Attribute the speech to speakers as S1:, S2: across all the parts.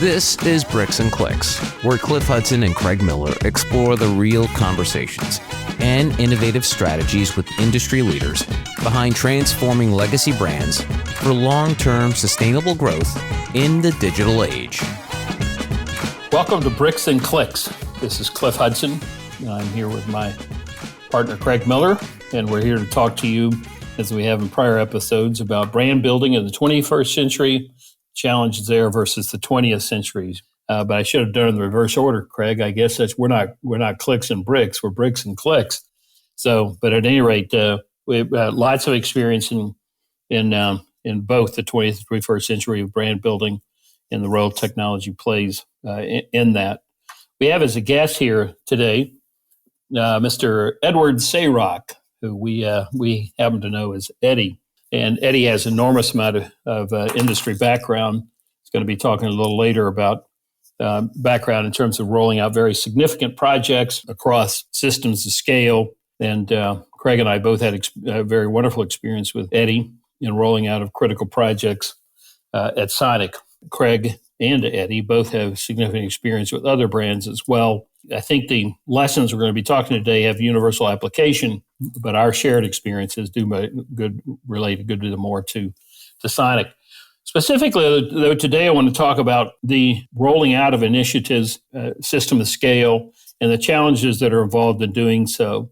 S1: This is Bricks and Clicks, where Cliff Hudson and Craig Miller explore the real conversations and innovative strategies with industry leaders behind transforming legacy brands for long-term sustainable growth in the digital age.
S2: Welcome to Bricks and Clicks. This is Cliff Hudson. I'm here with my partner, Craig Miller, and we're here to talk to you, as we have in prior episodes, about brand building in the 21st century, challenges there versus the 20th century. But I should have done it in the reverse order, Craig. I guess we're not clicks and bricks, we're bricks and clicks. So, but at any rate, we have lots of experience in both the 20th and 21st century of brand building, and the role technology plays in that. We have as a guest here today, Mr. Edward Saroch, who we happen to know as Eddie. And Eddie has enormous amount of industry background. He's going to be talking a little later about background in terms of rolling out very significant projects across systems of scale. And Craig and I both had a very wonderful experience with Eddie in rolling out of critical projects at Sonic. Craig and Eddie both have significant experience with other brands as well. I think the lessons we're going to be talking today have universal application, but our shared experiences do relate more to Sonic. Specifically, though, today I want to talk about the rolling out of initiatives, system of scale, and the challenges that are involved in doing so.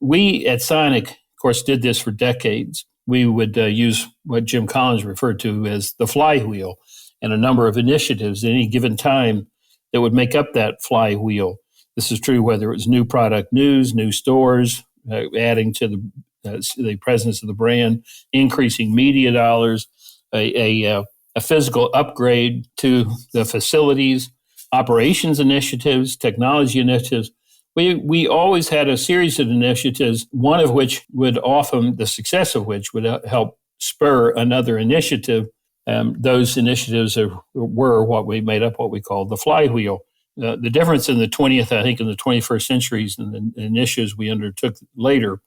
S2: We at Sonic, of course, did this for decades. We would use what Jim Collins referred to as the flywheel, and a number of initiatives at any given time that would make up that flywheel. This is true whether it was new product news, new stores, adding to the presence of the brand, increasing media dollars, a physical upgrade to the facilities, operations initiatives, technology initiatives. We always had a series of initiatives, one of which the success of which would help spur another initiative. Those initiatives were what we made up, what we called the flywheel. The difference in the 20th, I think, in the 21st centuries and the initiatives we undertook later,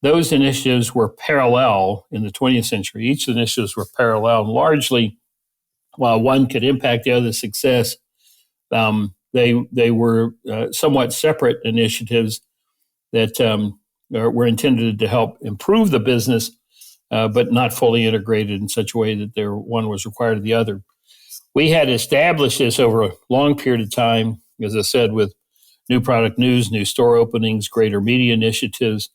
S2: those initiatives were parallel in the 20th century. Each of the initiatives were parallel, and largely, while one could impact the other's success, they were somewhat separate initiatives that were intended to help improve the business, but not fully integrated in such a way that one was required of the other. We had established this over a long period of time, as I said, with new product news, new store openings, greater media initiatives,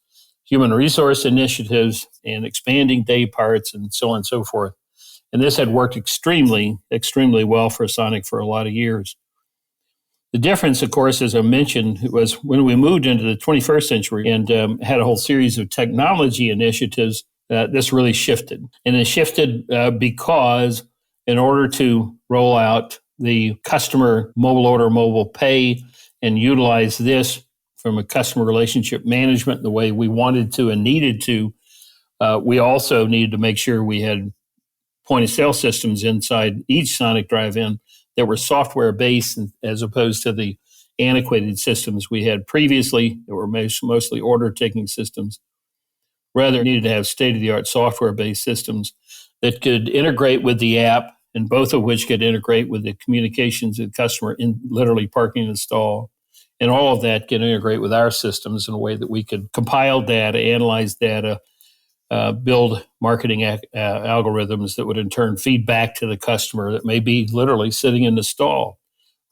S2: human resource initiatives, and expanding day parts, and so on and so forth. And this had worked extremely, extremely well for Sonic for a lot of years. The difference, of course, as I mentioned, was when we moved into the 21st century and had a whole series of technology initiatives. This really shifted. And it shifted because in order to roll out the customer mobile order, mobile pay, and utilize this from a customer relationship management the way we wanted to and needed to, we also needed to make sure we had point of sale systems inside each Sonic drive-in that were software-based as opposed to the antiquated systems we had previously that were mostly order-taking systems. Rather, needed to have state-of-the-art software-based systems that could integrate with the app, and both of which could integrate with the communications of the customer in literally parking in the stall. And all of that could integrate with our systems in a way that we could compile data, analyze data, build marketing algorithms that would in turn feed back to the customer that may be literally sitting in the stall,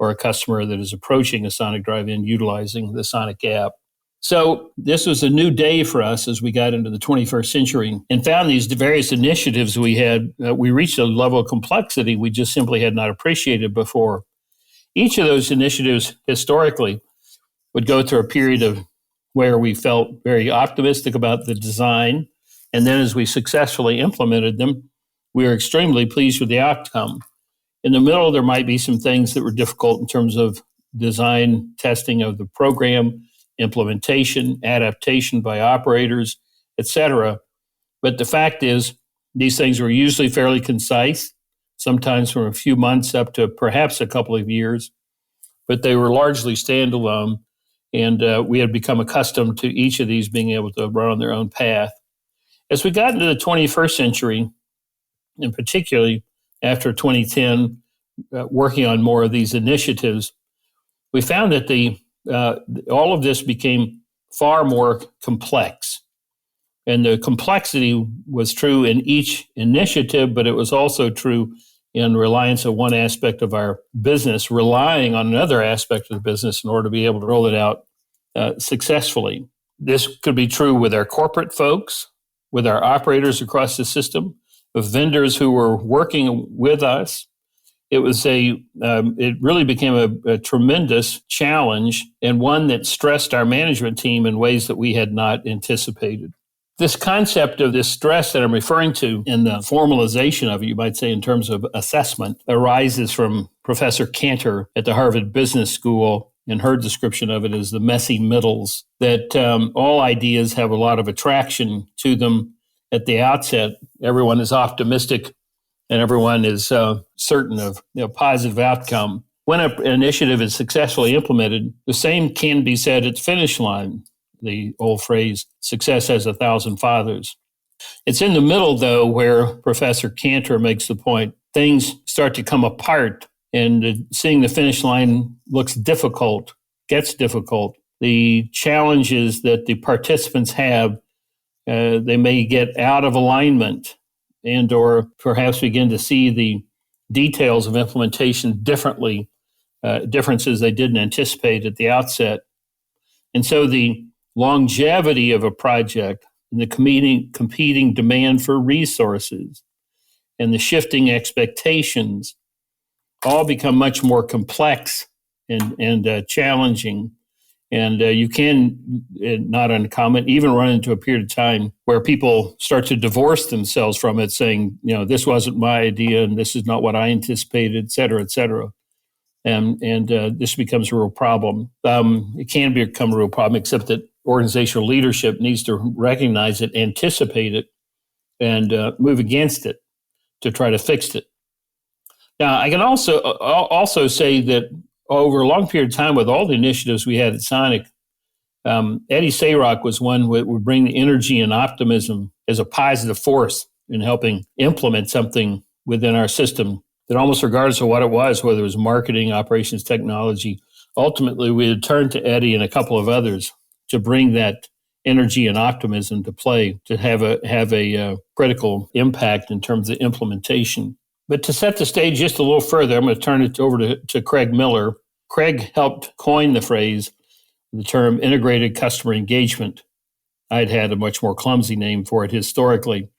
S2: or a customer that is approaching a Sonic drive-in utilizing the Sonic app. So this was a new day for us as we got into the 21st century and found these various initiatives we had. We reached a level of complexity we just simply had not appreciated before. Each of those initiatives historically would go through a period of where we felt very optimistic about the design. And then as we successfully implemented them, we were extremely pleased with the outcome. In the middle, there might be some things that were difficult in terms of design, testing of the program, implementation, adaptation by operators, etc. But the fact is, these things were usually fairly concise, sometimes from a few months up to perhaps a couple of years, but they were largely standalone, and we had become accustomed to each of these being able to run on their own path. As we got into the 21st century, and particularly after 2010, working on more of these initiatives, we found that all of this became far more complex. And the complexity was true in each initiative, but it was also true in reliance on one aspect of our business, relying on another aspect of the business in order to be able to roll it out successfully. This could be true with our corporate folks, with our operators across the system, with vendors who were working with us. It really became a tremendous challenge, and one that stressed our management team in ways that we had not anticipated. This concept of this stress that I'm referring to in the formalization of it, you might say in terms of assessment, arises from Professor Cantor at the Harvard Business School, and her description of it is the messy middles, that all ideas have a lot of attraction to them at the outset. Everyone is optimistic and everyone is certain of positive outcome. When an initiative is successfully implemented, the same can be said at the finish line. The old phrase, success has 1,000 fathers. It's in the middle, though, where Professor Cantor makes the point, things start to come apart and seeing the finish line looks difficult, gets difficult. The challenges that the participants have, they may get out of alignment and or perhaps begin to see the details of implementation differently, differences they didn't anticipate at the outset. And so the longevity of a project and the competing demand for resources and the shifting expectations all become much more complex and challenging. And you can, not uncommon, even run into a period of time where people start to divorce themselves from it, saying, this wasn't my idea and this is not what I anticipated, et cetera, et cetera. And this becomes a real problem. It can become a real problem, except that organizational leadership needs to recognize it, anticipate it, and move against it to try to fix it. Now, I can also say that over a long period of time, with all the initiatives we had at Sonic, Eddie Saroch was one who would bring the energy and optimism as a positive force in helping implement something within our system that almost regardless of what it was, whether it was marketing, operations, technology, ultimately we had turned to Eddie and a couple of others to bring that energy and optimism to play, to have a critical impact in terms of implementation. But to set the stage just a little further, I'm going to turn it over to Craig Miller. Craig helped coin the phrase, the term integrated customer engagement. I'd had a much more clumsy name for it historically,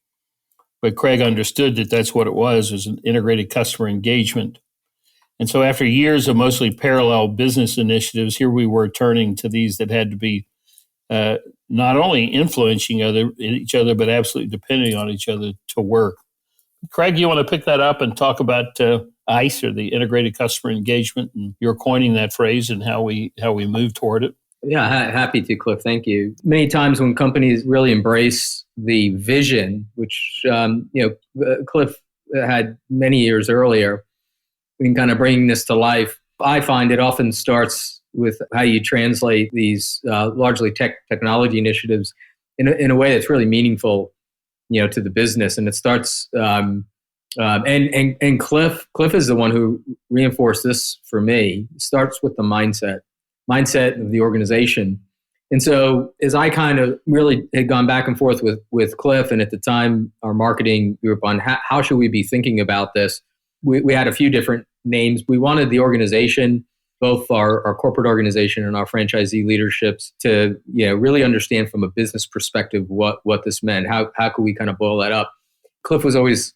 S2: but Craig understood that that's what it was an integrated customer engagement. And so after years of mostly parallel business initiatives, here we were turning to these that had to be not only influencing each other, but absolutely depending on each other to work. Craig, you want to pick that up and talk about ICE, or the integrated customer engagement, and you're coining that phrase and how we move toward it?
S3: Yeah, happy to, Cliff. Thank you. Many times when companies really embrace the vision, which Cliff had many years earlier, we can kind of bring this to life. I find it often starts with how you translate these largely technology initiatives in a way that's really meaningful, to the business. And it starts, and Cliff is the one who reinforced this for me. It starts with the mindset of the organization. And so as I kind of really had gone back and forth with Cliff, and at the time our marketing group on how should we be thinking about this, we had a few different names. We wanted the organization, both our corporate organization and our franchisee leaderships, to really understand from a business perspective what this meant. How could we kind of boil that up? Cliff was always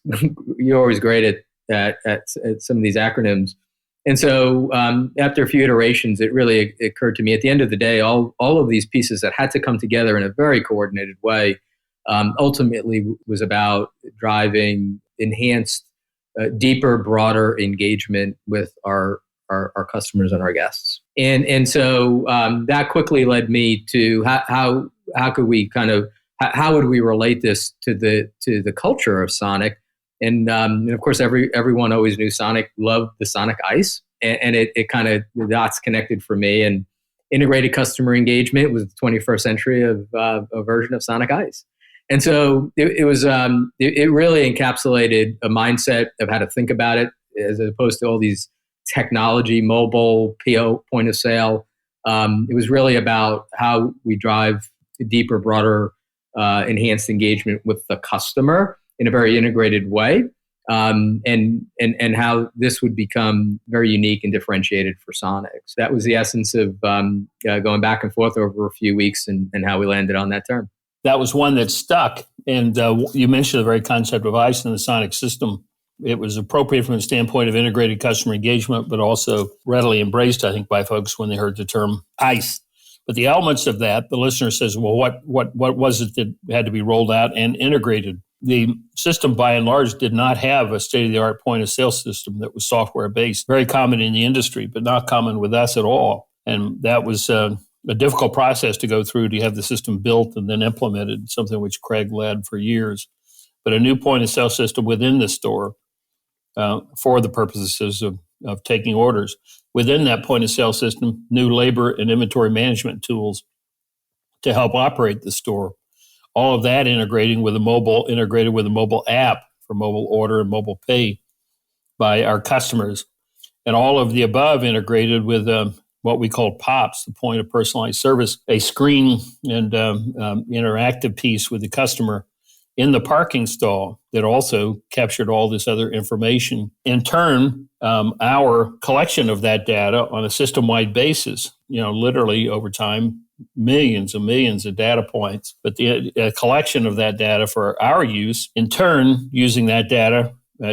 S3: you're always great at some of these acronyms. And so after a few iterations, it really occurred to me at the end of the day, all of these pieces that had to come together in a very coordinated way ultimately was about driving enhanced, deeper, broader engagement with our customers and our guests. And so that quickly led me to how could we how would we relate this to the culture of Sonic? And of course, everyone always knew Sonic loved the Sonic Ice, and it kind of, the dots connected for me. And integrated customer engagement was the 21st century of a version of Sonic Ice. And so it was it really encapsulated a mindset of how to think about it. as opposed to all these technology, mobile, PO, point of sale. It was really about how we drive a deeper, broader, enhanced engagement with the customer in a very integrated way, and how this would become very unique and differentiated for Sonic. So that was the essence of going back and forth over a few weeks and how we landed on that term.
S2: That was one that stuck. And you mentioned the very concept of ICE in the Sonic system. It was appropriate from the standpoint of integrated customer engagement, but also readily embraced, I think, by folks when they heard the term ICE. But the elements of that, the listener says, well, what was it that had to be rolled out and integrated? The system, by and large, did not have a state-of-the-art point-of-sale system that was software-based, very common in the industry, but not common with us at all. And that was a difficult process to go through to have the system built and then implemented, something which Craig led for years. But a new point-of-sale system within the store for the purposes of taking orders. Within that point-of-sale system, new labor and inventory management tools to help operate the store. All of that integrated with a mobile app for mobile order and mobile pay by our customers. And all of the above integrated with what we call POPs, the point of personalized service, a screen and interactive piece with the customer in the parking stall that also captured all this other information. In turn, our collection of that data on a system-wide basis, literally over time, millions and millions of data points, but the collection of that data for our use, in turn, using that data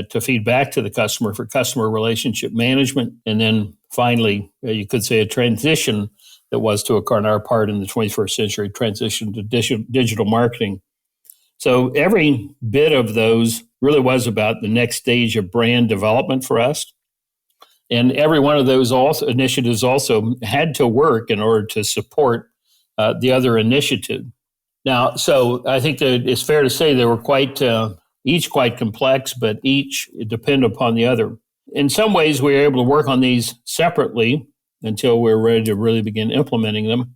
S2: to feed back to the customer for customer relationship management. And then finally, you could say a transition that was to occur on our part in the 21st century, transition to digital marketing. So every bit of those really was about the next stage of brand development for us. And every one of those initiatives also had to work in order to support the other initiative. Now, so I think that it's fair to say they were each quite complex, but each depend upon the other. In some ways, we were able to work on these separately until we were ready to really begin implementing them.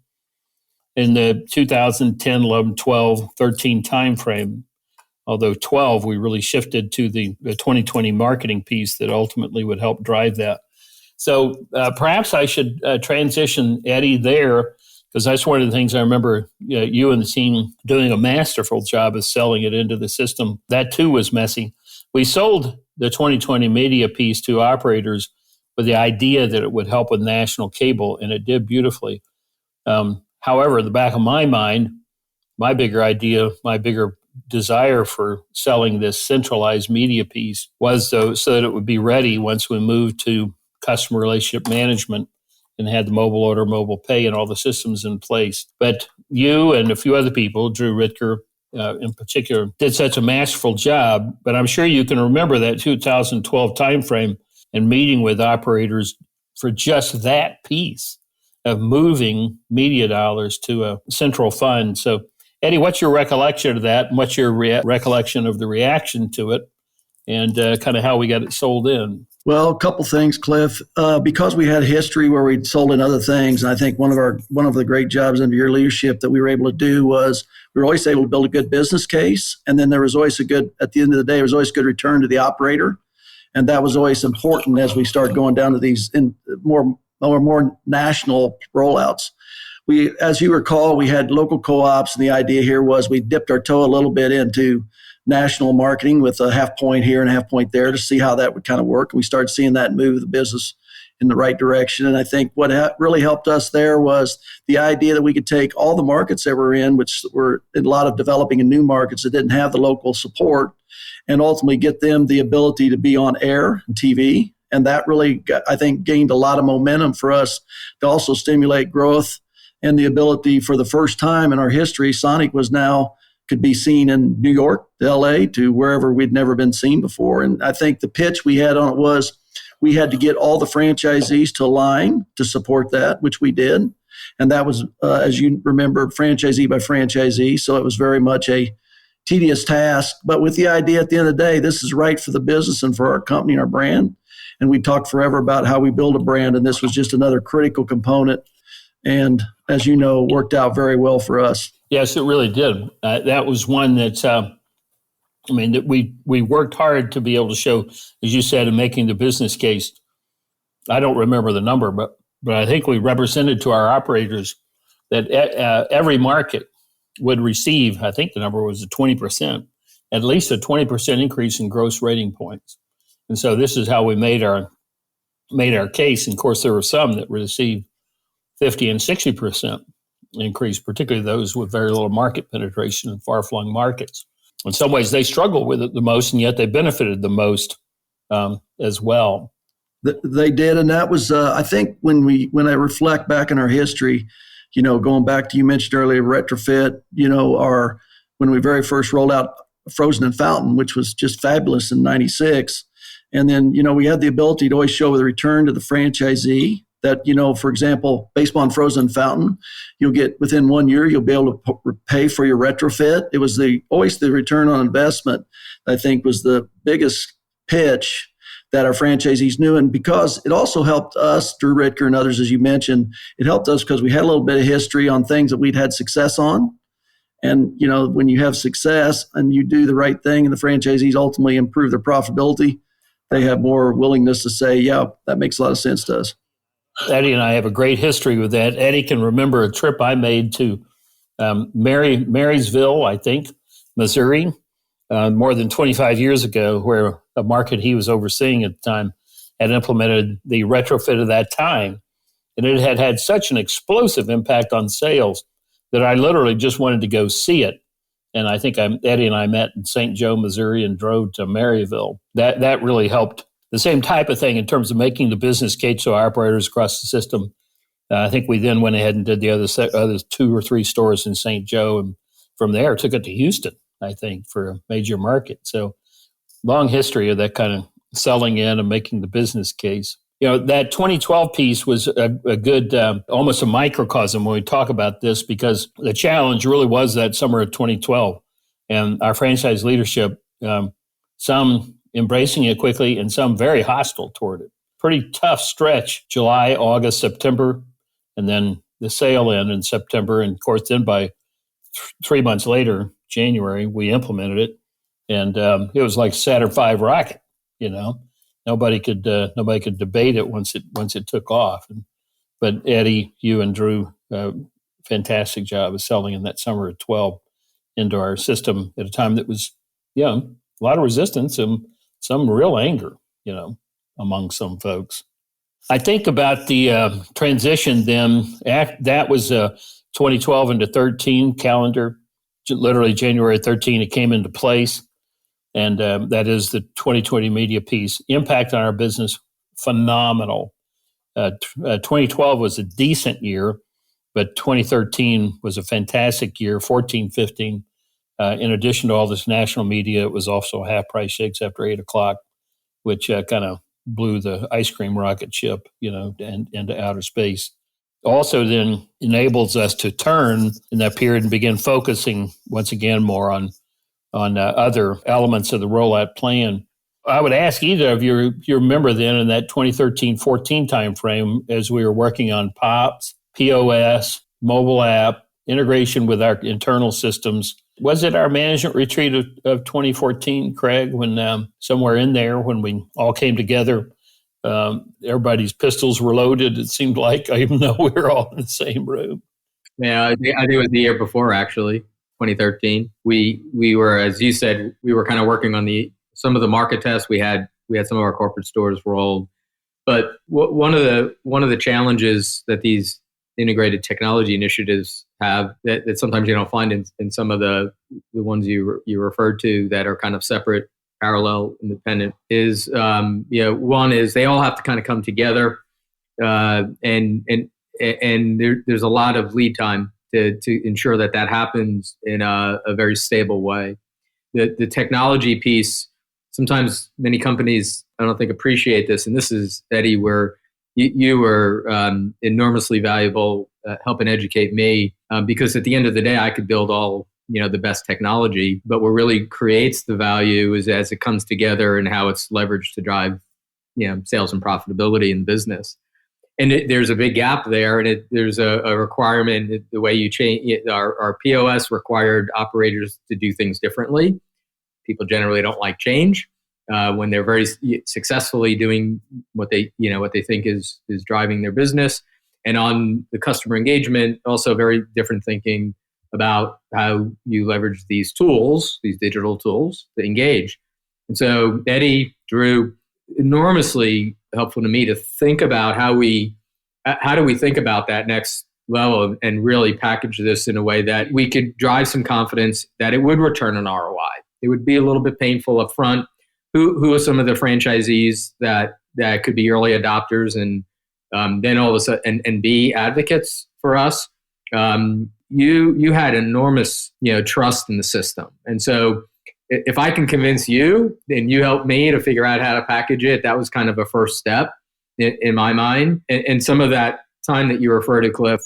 S2: In the 2010, 11, 12, 13 timeframe, although 12, we really shifted to the 2020 marketing piece that ultimately would help drive that. So perhaps I should transition, Eddie, there, because that's one of the things I remember you and the team doing a masterful job of selling it into the system. That too was messy. We sold the 2020 media piece to operators with the idea that it would help with national cable, and it did beautifully. However, in the back of my mind, my bigger desire for selling this centralized media piece was so that it would be ready once we moved to customer relationship management and had the mobile order, mobile pay, and all the systems in place. But you and a few other people, Drew Ritker in particular, did such a masterful job. But I'm sure you can remember that 2012 timeframe and meeting with operators for just that piece of moving media dollars to a central fund. So, Eddie, what's your recollection of that? And what's your recollection of the reaction to it and kind of how we got it sold in?
S4: Well, a couple things, Cliff. Because we had a history where we'd sold in other things, and I think one of the great jobs under your leadership that we were able to do was we were always able to build a good business case, and then there was always at the end of the day, there was always good return to the operator, and that was always important as we started going down to these more national rollouts. As you recall, we had local co-ops, and the idea here was we dipped our toe a little bit into national marketing with a half point here and a half point there to see how that would kind of work. And we started seeing that move the business in the right direction. And I think what really helped us there was the idea that we could take all the markets that we're in, which were in a lot of developing in new markets that didn't have the local support, and ultimately get them the ability to be on air and TV. And that really, I think, gained a lot of momentum for us to also stimulate growth and the ability for the first time in our history, Sonic could be seen in New York, LA, to wherever we'd never been seen before. And I think the pitch we had on it was we had to get all the franchisees to align to support that, which we did. And that was, as you remember, franchisee by franchisee. So it was very much a tedious task, but with the idea at the end of the day, this is right for the business and for our company and our brand. And we talked forever about how we build a brand, and this was just another critical component. And as you know, worked out very well for us.
S2: Yes, it really did. That was one that I mean, that we worked hard to be able to show, as you said, in making the business case. I don't remember the number, but I think we represented to our operators that every market would receive, I think the number was a 20%, at least a 20% increase in gross rating points. And so this is how we made our case. And of course, there were some that received 50 and 60% increase, particularly those with very little market penetration in far-flung markets. In some ways, they struggled with it the most, and yet they benefited the most as well.
S4: They did, and that was, I think, when I reflect back in our history, going back to, you mentioned earlier, retrofit, when we very first rolled out Frozen and Fountain, which was just fabulous in '96. And then, we had the ability to always show the return to the franchisee that, for example, based on Frozen and Fountain, you'll get within 1 year, you'll be able to pay for your retrofit. It was always the return on investment, I think, was the biggest pitch that our franchisees knew. And because it also helped us, Drew Ritker and others, as you mentioned, it helped us because we had a little bit of history on things that we'd had success on. And, when you have success and you do the right thing and the franchisees ultimately improve their profitability, they have more willingness to say, yeah, that makes a lot of sense to us.
S2: Eddie and I have a great history with that. Eddie can remember a trip I made to Marysville, I think, Missouri, more than 25 years ago, where a market he was overseeing at the time had implemented the retrofit of that time. And it had had such an explosive impact on sales that I literally just wanted to go see it. And I think Eddie and I met in St. Joe, Missouri, and drove to Maryville. That really helped. The same type of thing in terms of making the business case to our operators across the system. I think we then went ahead and did the other 2 or 3 stores in St. Joe, and from there took it to Houston, I think, for a major market. So long history of that kind of selling in and making the business case. That 2012 piece was a good, almost a microcosm when we talk about this, because the challenge really was that summer of 2012. And our franchise leadership, some embracing it quickly and some very hostile toward it. Pretty tough stretch, July, August, September, and then the sail in September. And of course, then by 3 months later, January, we implemented it. And it was like Saturn V rocket, Nobody could debate it once it took off. But Eddie, you and Drew, fantastic job of selling in that summer of 12 into our system at a time that was, a lot of resistance and some real anger, among some folks. I think about the transition then. That was 2012 into 13 calendar, literally January 13, it came into place. And that is the 2020 media piece. Impact on our business, phenomenal. 2012 was a decent year, but 2013 was a fantastic year, 14, 15. In addition to all this national media, it was also half-price shakes after 8 o'clock, which kind of blew the ice cream rocket ship, into outer space. Also then enables us to turn in that period and begin focusing once again more on other elements of the rollout plan. I would ask either of you, you remember then in that 2013-14 timeframe, as we were working on POPs, POS, mobile app, integration with our internal systems. Was it our management retreat of 2014, Craig, when somewhere in there, when we all came together, everybody's pistols were loaded, it seemed like, even though we were all in the same room?
S3: Yeah, I think it was the year before, actually. 2013. We were, as you said, we were kind of working on some of the market tests. We had some of our corporate stores rolled, but one of the challenges that these integrated technology initiatives have that sometimes you don't find in some of the ones you referred to that are kind of separate, parallel, independent is one is they all have to kind of come together, and there's a lot of lead time to ensure that happens in a very stable way. The technology piece, sometimes many companies, I don't think, appreciate this. And this is, Eddie, where you were enormously valuable helping educate me, because at the end of the day, I could build all the best technology, but what really creates the value is as it comes together and how it's leveraged to drive sales and profitability in the business. And there's a big gap there, and there's a requirement. The way you change our POS required operators to do things differently, People generally don't like change when they're very successfully doing what they think is driving their business. And on the customer engagement, also very different thinking about how you leverage these tools, these digital tools to engage. And so Eddie, Drew, enormously helpful to me to think about how do we think about that next level and really package this in a way that we could drive some confidence that it would return an ROI. It would be a little bit painful up front. Who are some of the franchisees that could be early adopters and then all of a sudden and be advocates for us? You had enormous trust in the system, and so if I can convince you and you help me to figure out how to package it, that was kind of a first step in my mind. And some of that time that you refer to, Cliff,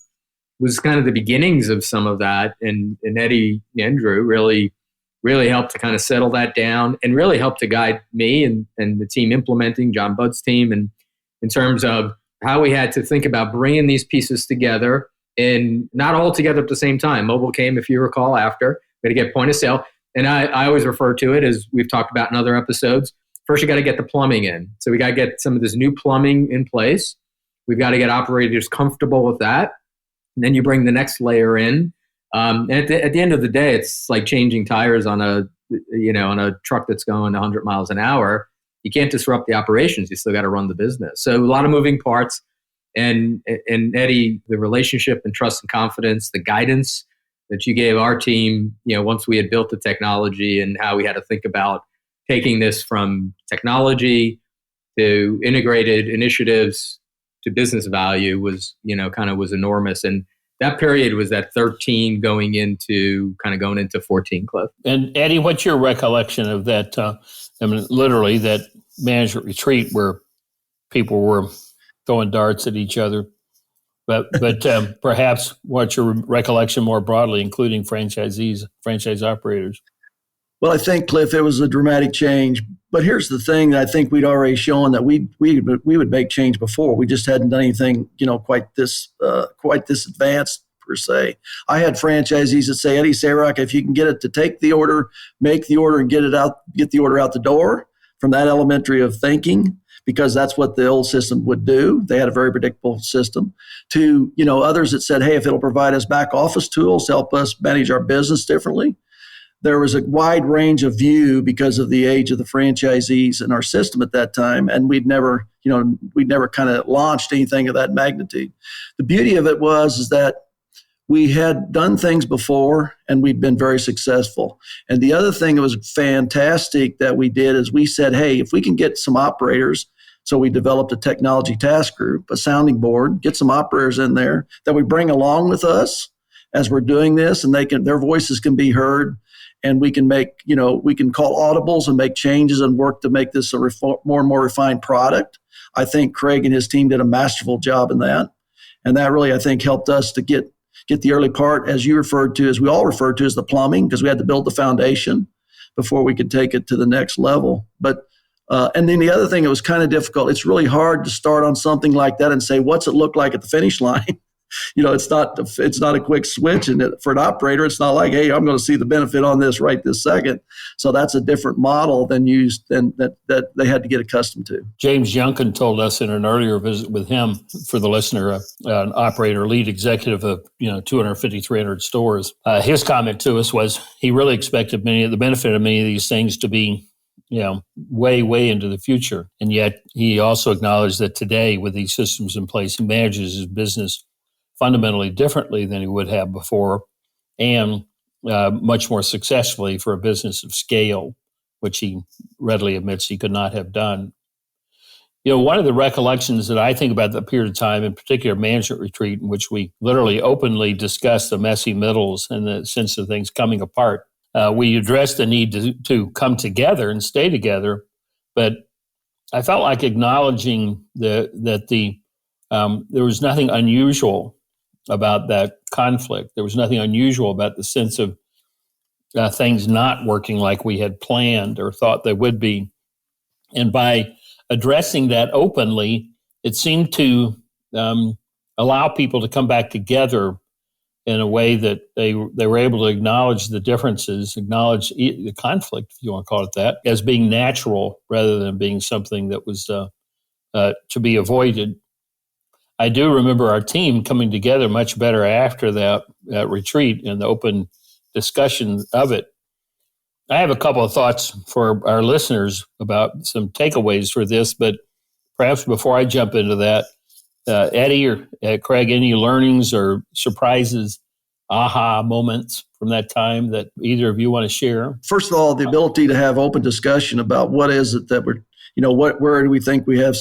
S3: was kind of the beginnings of some of that. And Eddie and Drew really helped to kind of settle that down and really helped to guide me and the team implementing, John Budd's team, and in terms of how we had to think about bringing these pieces together and not all together at the same time. Mobile came, if you recall, after. We had to get point of sale. And I always refer to it, as we've talked about in other episodes, first you got to get the plumbing in. So we got to get some of this new plumbing in place. We've got to get operators comfortable with that. And then you bring the next layer in. And at the end of the day, it's like changing tires on a truck that's going 100 miles an hour. You can't disrupt the operations. You still got to run the business. So a lot of moving parts. And Eddie, the relationship and trust and confidence, the guidance that you gave our team, once we had built the technology and how we had to think about taking this from technology to integrated initiatives to business value was enormous. And that period was that 13 going into 14, Cliff.
S2: And Eddie, what's your recollection of that? Literally that management retreat where people were throwing darts at each other. But perhaps what's your recollection more broadly, including franchisees, franchise operators?
S4: Well, I think, Cliff, it was a dramatic change. But here's the thing that I think we'd already shown that we would make change before. We just hadn't done anything, quite this advanced per se. I had franchisees that say, Eddie, Saroch, if you can get it to take the order, make the order, and get the order out the door from that elementary of thinking, because that's what the old system would do. They had a very predictable system. To others that said, hey, if it'll provide us back office tools, help us manage our business differently. There was a wide range of view because of the age of the franchisees in our system at that time, and we'd never kind of launched anything of that magnitude. The beauty of it was that we had done things before, and we'd been very successful. And the other thing that was fantastic that we did is we said, hey, if we can get some operators, so we developed a technology task group, a sounding board, get some operators in there that we bring along with us as we're doing this, and their voices can be heard. And we can we can call audibles and make changes and work to make this a more and more refined product. I think Craig and his team did a masterful job in that. And that really, I think, helped us to get the early part, as you referred to, as we all referred to, as the plumbing, because we had to build the foundation before we could take it to the next level. But and then the other thing, it was kind of difficult. It's really hard to start on something like that and say, what's it look like at the finish line? It's not a quick switch, and for an operator, it's not like, hey, I'm going to see the benefit on this right this second. So that's a different model than that they had to get accustomed to. James
S2: Youngkin told us in an earlier visit with him, for the listener, an operator, lead executive of 250, 300 stores. His comment to us was he really expected the benefit of many of these things to be way, way into the future. And yet he also acknowledged that today, with these systems in place, he manages his business fundamentally differently than he would have before, and much more successfully for a business of scale, which he readily admits he could not have done. One of the recollections that I think about the period of time, in particular management retreat, in which we literally openly discussed the messy middles and the sense of things coming apart, we addressed the need to come together and stay together, but I felt like acknowledging that there was nothing unusual about that conflict. There was nothing unusual about the sense of things not working like we had planned or thought they would be. And by addressing that openly, it seemed to allow people to come back together in a way that they were able to acknowledge the differences, acknowledge the conflict, if you want to call it that, as being natural rather than being something that was to be avoided. I do remember our team coming together much better after that retreat and the open discussion of it. I have a couple of thoughts for our listeners about some takeaways for this, but perhaps before I jump into that, Eddie or Craig, any learnings or surprises, aha moments from that time that either of you want to share?
S4: First of all, the ability to have open discussion about what is it that we're, where do we think we have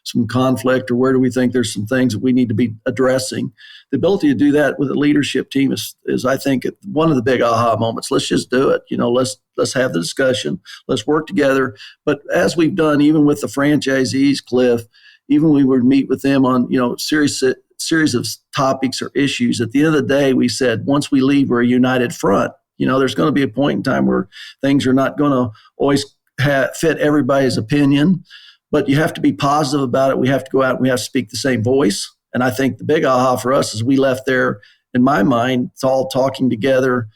S4: some conflict, or where do we think there's some things that we need to be addressing. The ability to do that with a leadership team is I think, one of the big aha moments. Let's just do it. Let's have the discussion. Let's work together. But as we've done, even with the franchisees, Cliff, even when we would meet with them on, series of topics or issues, at the end of the day, we said, once we leave, we're a united front. There's going to be a point in time where things are not going to always fit everybody's opinion, but you have to be positive about it. We have to go out and we have to speak the same voice. And I think the big aha for us is we left there, in my mind, it's all talking together,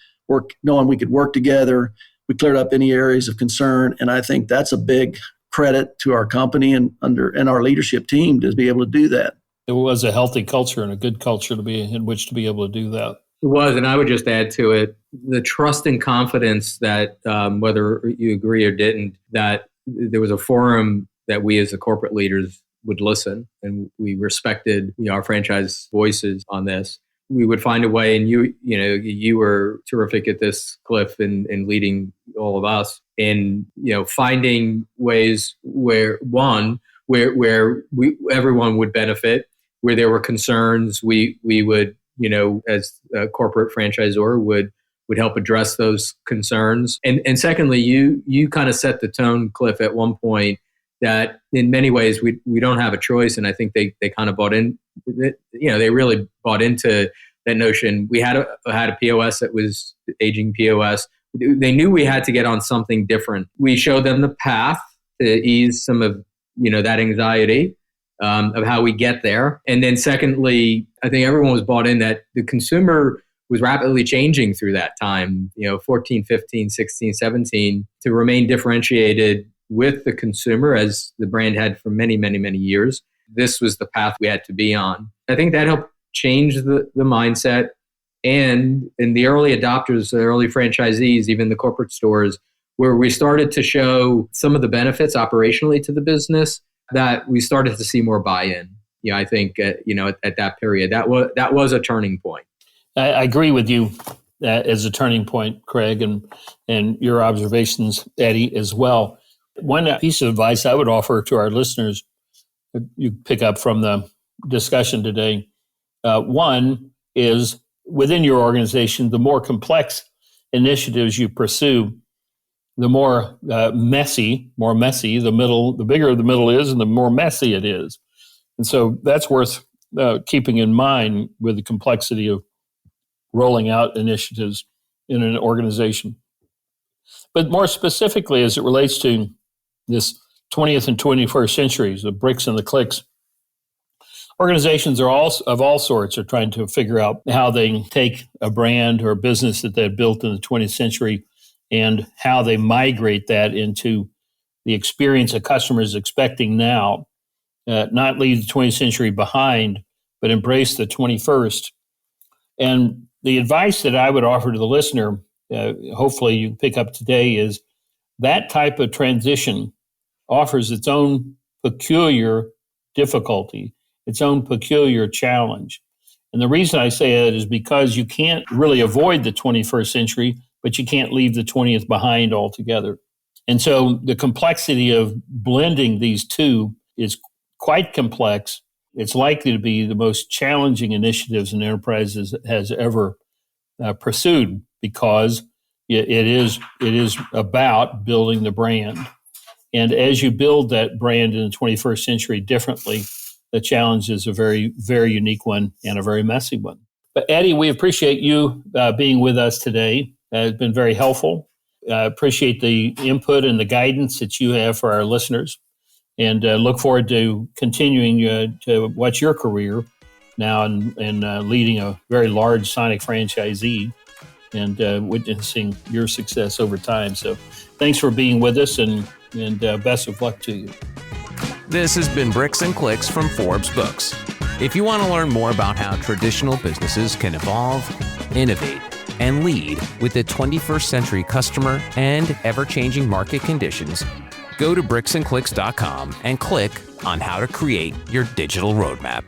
S4: knowing we could work together. We cleared up any areas of concern. And I think that's a big credit to our company and our leadership team to be able to do that.
S2: It was a healthy culture and a good culture to be in which to be able to do that.
S3: It was, and I would just add to it the trust and confidence that whether you agree or didn't, that there was a forum that we as the corporate leaders would listen, and we respected our franchise voices on this. We would find a way, and you were terrific at this, Cliff, in leading all of us in finding ways where everyone would benefit, where there were concerns, we would as a corporate franchisor would help address those concerns. And secondly, you kind of set the tone, Cliff, at one point that in many ways we don't have a choice, and I think they kind of bought in. They really bought into that notion. We had a POS that was aging POS. They knew we had to get on something different. We showed them the path to ease some of that anxiety of how we get there. And then secondly, I think everyone was bought in that the consumer was rapidly changing through that time, 14, 15, 16, 17, to remain differentiated with the consumer as the brand had for many, many, many years. This was the path we had to be on. I think that helped change the mindset. And in the early adopters, the early franchisees, even the corporate stores, where we started to show some of the benefits operationally to the business, that we started to see more buy-in. I think at that period, that was a turning point.
S2: I agree with you as a turning point, Craig, and your observations, Eddie, as well. One piece of advice I would offer to our listeners, you pick up from the discussion today. One is within your organization, the more complex initiatives you pursue, the more messy the bigger the middle is, and the more messy it is. And so that's worth keeping in mind with the complexity of rolling out initiatives in an organization. But more specifically, as it relates to this 20th and 21st centuries, the bricks and the clicks, organizations of all sorts are trying to figure out how they take a brand or a business that they had built in the 20th century and how they migrate that into the experience a customer is expecting now, not leave the 20th century behind, but embrace the 21st. And the advice that I would offer to the listener, hopefully you pick up today, is that type of transition offers its own peculiar difficulty, its own peculiar challenge. And the reason I say that is because you can't really avoid the 21st century, but you can't leave the 20th behind altogether. And so the complexity of blending these two is quite complex. It's likely to be the most challenging initiatives an enterprise has ever pursued, because it is about building the brand. And as you build that brand in the 21st century differently, the challenge is a very, very unique one and a very messy one. But Eddie, we appreciate you being with us today. It's been very helpful. I appreciate the input and the guidance that you have for our listeners, and look forward to continuing to watch your career now and leading a very large Sonic franchisee and witnessing your success over time. So thanks for being with us and best of luck to you.
S1: This has been Bricks and Clicks from Forbes Books. If you want to learn more about how traditional businesses can evolve, innovate, and lead with the 21st century customer and ever-changing market conditions, go to bricksandclicks.com and click on how to create your digital roadmap.